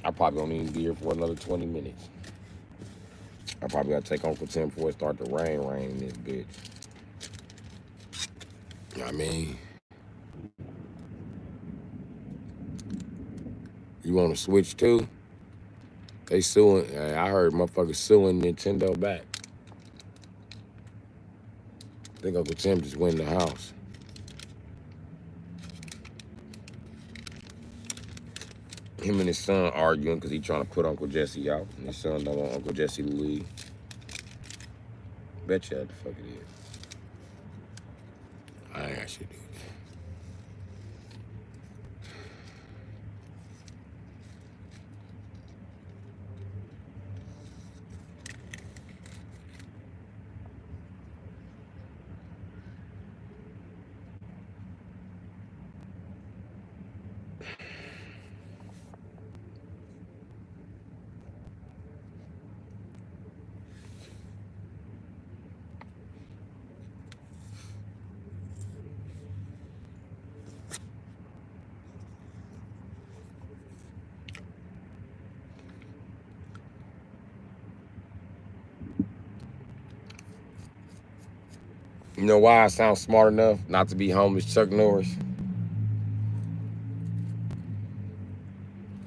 I probably don't even be here for another 20 minutes. I probably gotta take Uncle Tim before it start to rain in this bitch. You know what I mean? You want to switch too? They suing. I heard motherfuckers suing Nintendo back. I think Uncle Tim just went in the house. Him and his son arguing because he trying to put Uncle Jesse out. And his son don't want Uncle Jesse to leave. Bet you what the fuck it is. I ain't got shit to do with that. You know why I sound smart enough not to be homeless Chuck Norris?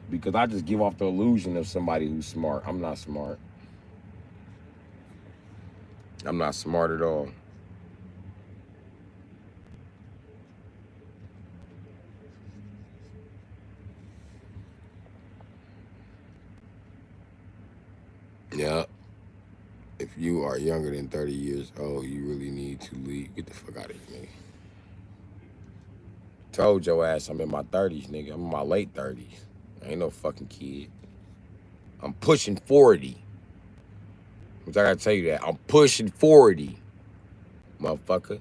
Because I just give off the illusion of somebody who's smart. I'm not smart. I'm not smart at all. Yeah. If you are younger than 30 years old, you really need to leave. Get the fuck out of here, nigga. Told your ass I'm in my 30s, nigga. I'm in my late 30s. I ain't no fucking kid. I'm pushing 40. I gotta tell you that. I'm pushing 40, motherfucker.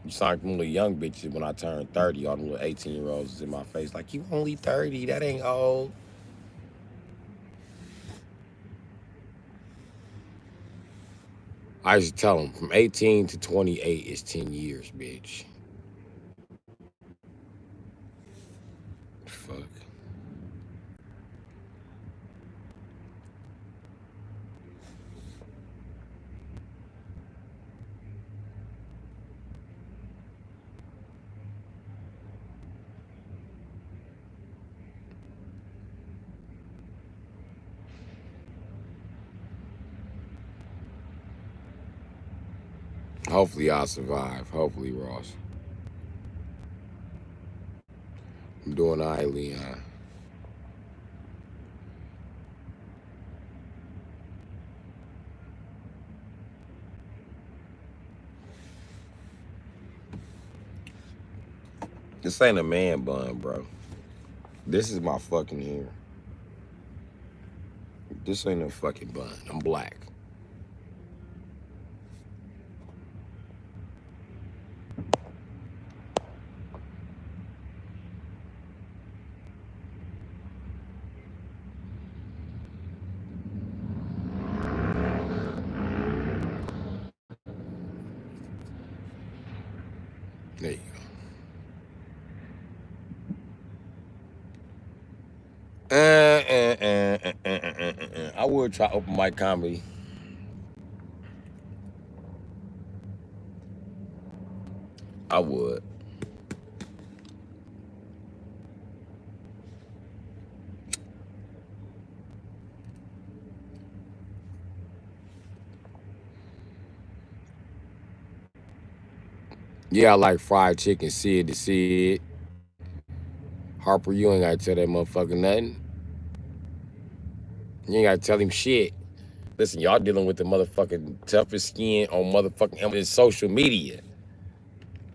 You sound like them little young bitches when I turned 30. All them little 18-year-olds is in my face like, you only 30. That ain't old. I used to tell them from 18 to 28 is 10 years, bitch. Fuck. Hopefully I'll survive. Hopefully, Ross. I'm doing all right, Leon. This ain't a man bun, bro. This is my fucking hair. This ain't a fucking bun. I'm black. There you go. I would try open mic comedy. I would. Yeah, I like fried chicken, Sid to Sid. Harper, you ain't gotta tell that motherfucker nothing. You ain't gotta tell him shit. Listen, y'all dealing with the motherfucking toughest skin on motherfucking social media.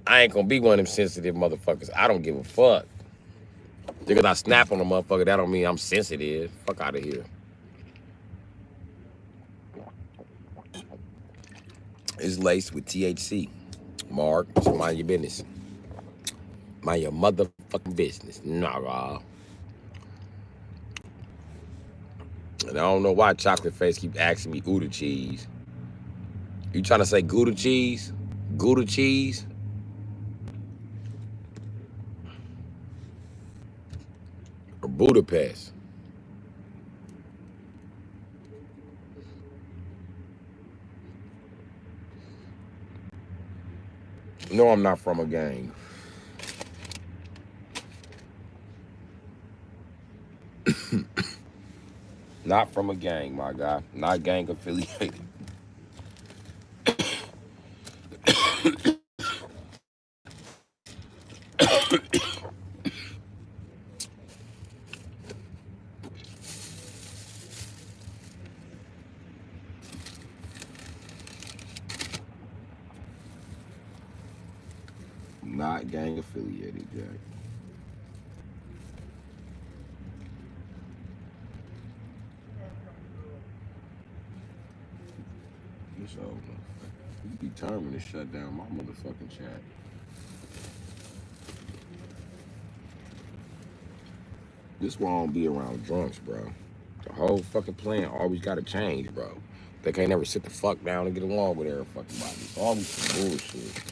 I ain't gonna be one of them sensitive motherfuckers. I don't give a fuck. Just because I snap on a motherfucker, that don't mean I'm sensitive. Fuck out of here. It's laced with THC. Mark, so mind your business. Mind your motherfucking business. Nah. And I don't know why Chocolate Face keep asking me Gouda cheese. You trying to say Gouda cheese? Gouda cheese? Or Budapest? No, I'm not from a gang. Not from a gang, my guy. Not gang affiliated. Not gang affiliated, Jack. So, you determined to shut down my motherfucking chat. This why I don't be around drunks, bro. The whole fucking plan always gotta change, bro. They can't never sit the fuck down and get along with every fucking body. It's always some bullshit.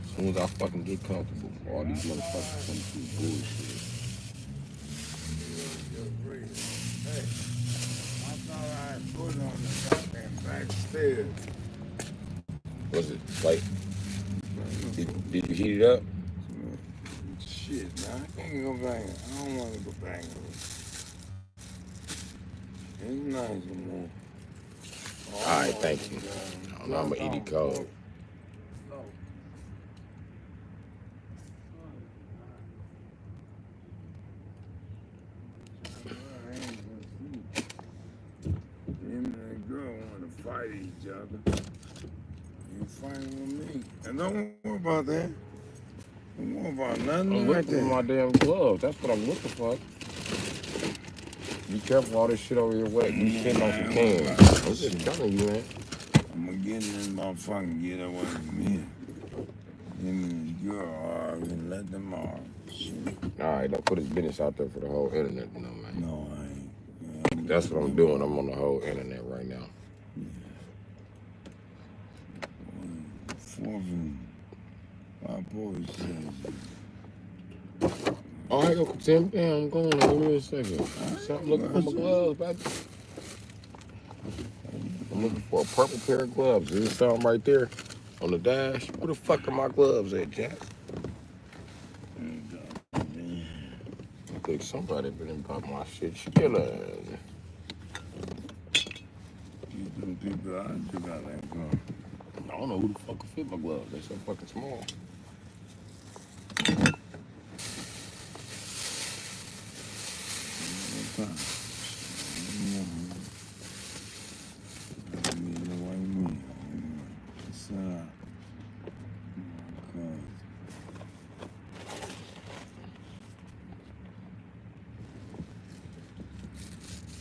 As soon as I fucking get comfortable, all these motherfuckers come through bullshit. Hey, I thought I had put on the goddamn back stairs. What's it? Like, Did you heat it up? Shit, nah, I can't go back. I don't want to go back. It's nice in there. All right, thank you. I'm gonna eat it cold. Him and that girl want to fight each other. You fighting with me. And don't worry about that. Don't worry about nothing I'm like looking for my that. damn gloves. That's what I'm looking for. Be careful, all this shit over here wet. You sitting on some cans. I'm just telling you, man. I'm gonna get in this motherfucker and get away from me. Him and his girl arguing, let them argue. Shit. All right, don't put his business out there for the whole internet, you know, man. No, I ain't. Yeah, That's what I'm doing. I'm on the whole internet right now. Fourth and my boys says. All right, Uncle Tim. Damn, I'm going. Give me a second. I'm looking for my gloves, baby. I'm looking for a purple pair of gloves. Is there something right there on the dash? Where the fuck are my gloves at, Jack? I think somebody been about my shit. Skillin'. Them people out there got that gun. I don't know who the fuck can fit my gloves. They're so fucking small.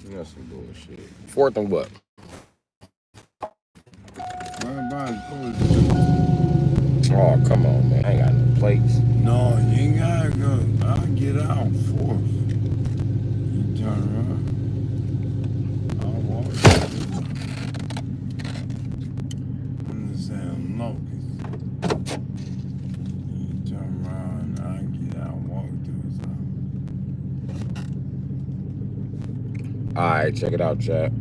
That's some bullshit. Fourth and what? Oh, come on, man. I ain't got no plates. No, you ain't gotta go. I'll get out fourth. You turn around. I'll walk. I'm just saying, locust. You turn around, I'll get out, walk to his house. All right, check it out, chat.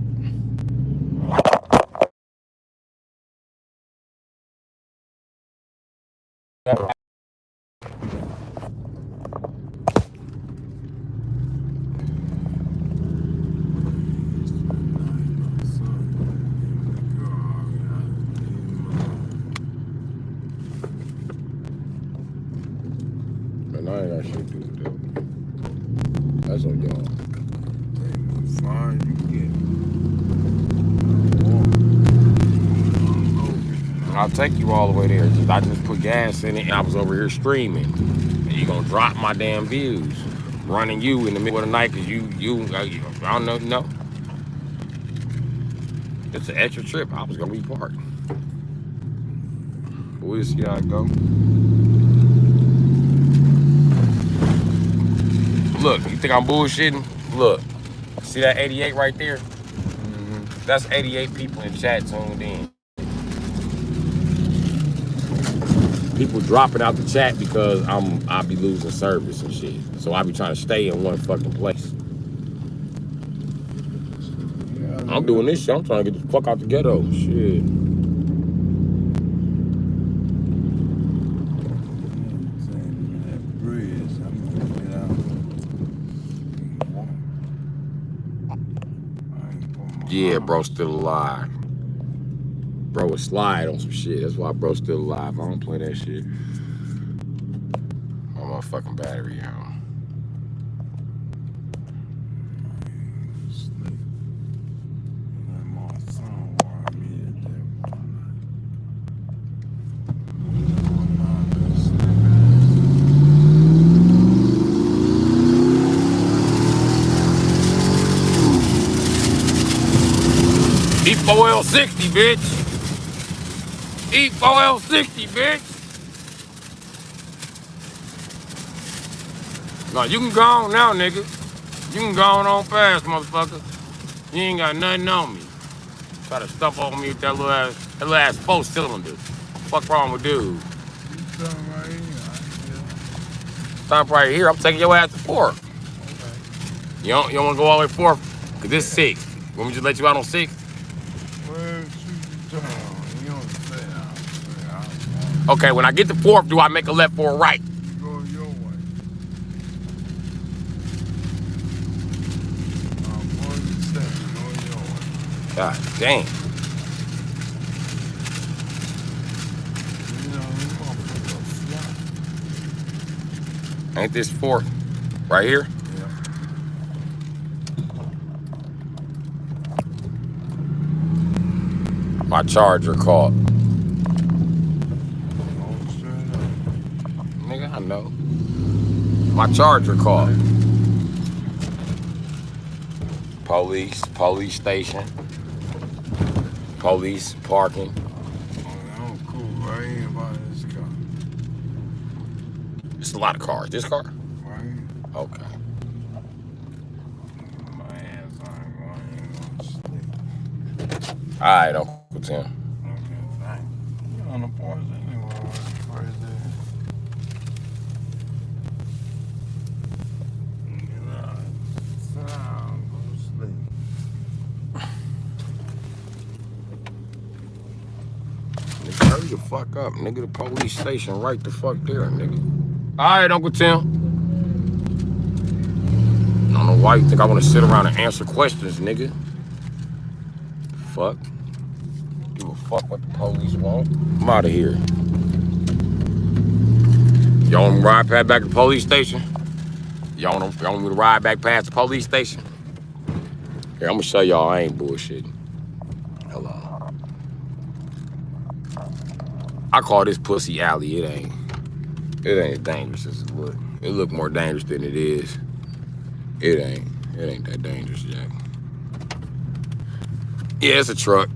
Man, I ain't got shit to do with that. That's on y'all. Fine, you get. I'll take you all the way there. I just put gas in it and I was over here streaming. And you gonna drop my damn views. Running you in the middle of the night because I don't know, no. It's an extra trip. I was gonna be parked. But we'll see how it go. Look, you think I'm bullshitting? Look, see that 88 right there? Mm-hmm. That's 88 people in chat tuned in. People dropping out the chat because I'll be losing service and shit. So I be trying to stay in one fucking place. I'm doing this shit. I'm trying to get the fuck out the ghetto. Shit. Yeah, bro, still alive. Bro was slide on some shit. That's why bro still alive. I don't play that shit. My motherfucking battery on. E4L60, bitch. E4L60, bitch. No, you can go on now, nigga. You can go on fast, motherfucker. You ain't got nothing on me. Try to stuff on me with that little ass 4 cylinders. Fuck wrong with dude? Stop right here. I'm taking your ass to 4. Okay. You don't want to go all the way 4? Cause this 6. Want me to just let you out on 6? Where's you turn? You don't say out. Okay, when I get to 4th, do I make a left or a right? Go your way. Go your way. God damn. You know, you motherfuckers fly. Ain't this 4th? Right here? Yeah. My charger caught. Nigga, I know. My charger caught. Police station. Police parking. I'm cool right here by this car. It's a lot of cars. This car? Right here. Okay. My ass ain't going to sleep. Alright, Uncle Tim. Okay, thank you. You're on the porch anyway. Right there. Sit down, go to sleep. Nigga, hurry the fuck up, nigga. The police station right the fuck there, nigga. Alright, Uncle Tim. I don't know why you think I want to sit around and answer questions, nigga. Fuck. Give a fuck what the police want. I'm out of here. Y'all want me to ride back to the police station? Y'all want me to ride back past the police station? Here, I'm gonna show y'all I ain't bullshitting. Hello. I call this pussy alley. It ain't as dangerous as it look. It look more dangerous than it is. It ain't that dangerous, Jack. Yeah, it's a truck.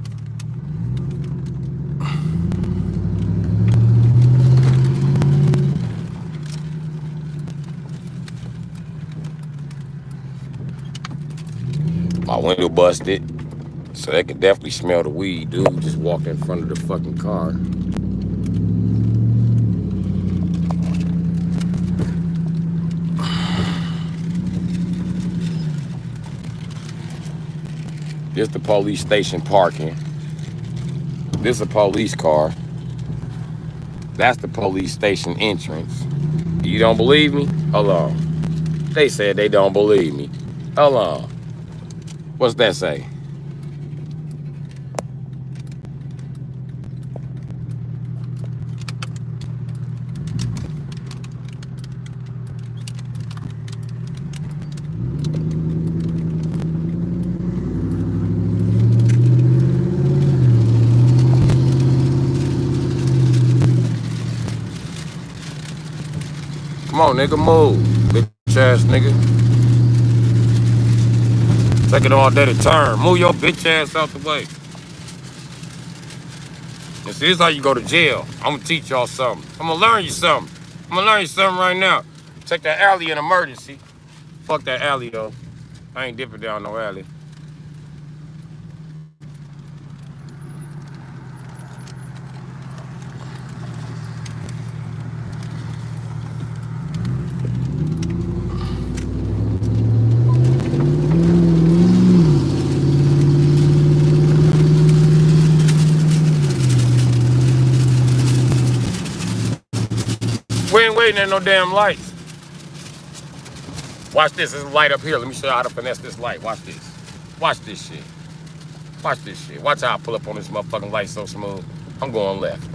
My window busted, so they can definitely smell the weed. Dude just walked in front of the fucking car. This the police station parking. This a police car. That's the police station entrance. You don't believe me? Hold on. They said they don't believe me. Hold on. What's that say? Come on, nigga, move. Bitch ass nigga. Taking all day to turn. Move your bitch ass out the way. And see, this is how you go to jail. I'm gonna teach y'all something. I'm gonna learn you something. I'm gonna learn you something right now. Take that alley in emergency. Fuck that alley, though. I ain't dipping down no alley. We ain't waiting at no damn lights. Watch this. There's a light up here. Let me show you how to finesse this light. Watch this. Watch this shit. Watch this shit. Watch how I pull up on this motherfucking light so smooth. I'm going left.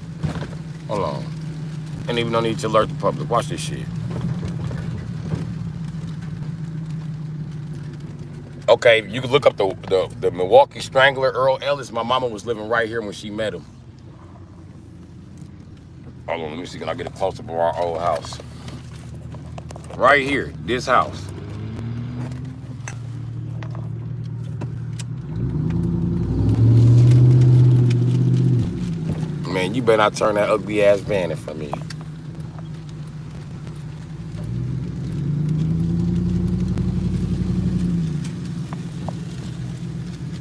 Hold on. Ain't even no need to alert the public. Watch this shit. Okay, you can look up the Milwaukee Strangler, Earl Ellis. My mama was living right here when she met him. Hold on, let me see, can I get a close-up of our old house? Right here, this house. Man, you better not turn that ugly-ass van in for me.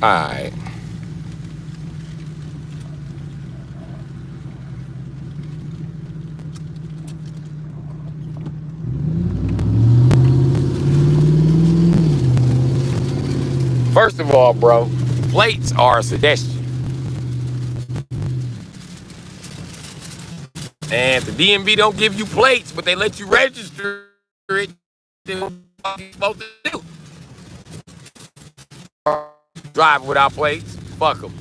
All right. First of all, bro, plates are a suggestion. And the DMV don't give you plates, but they let you register it. Then what you supposed to do? Drive without plates? Fuck them.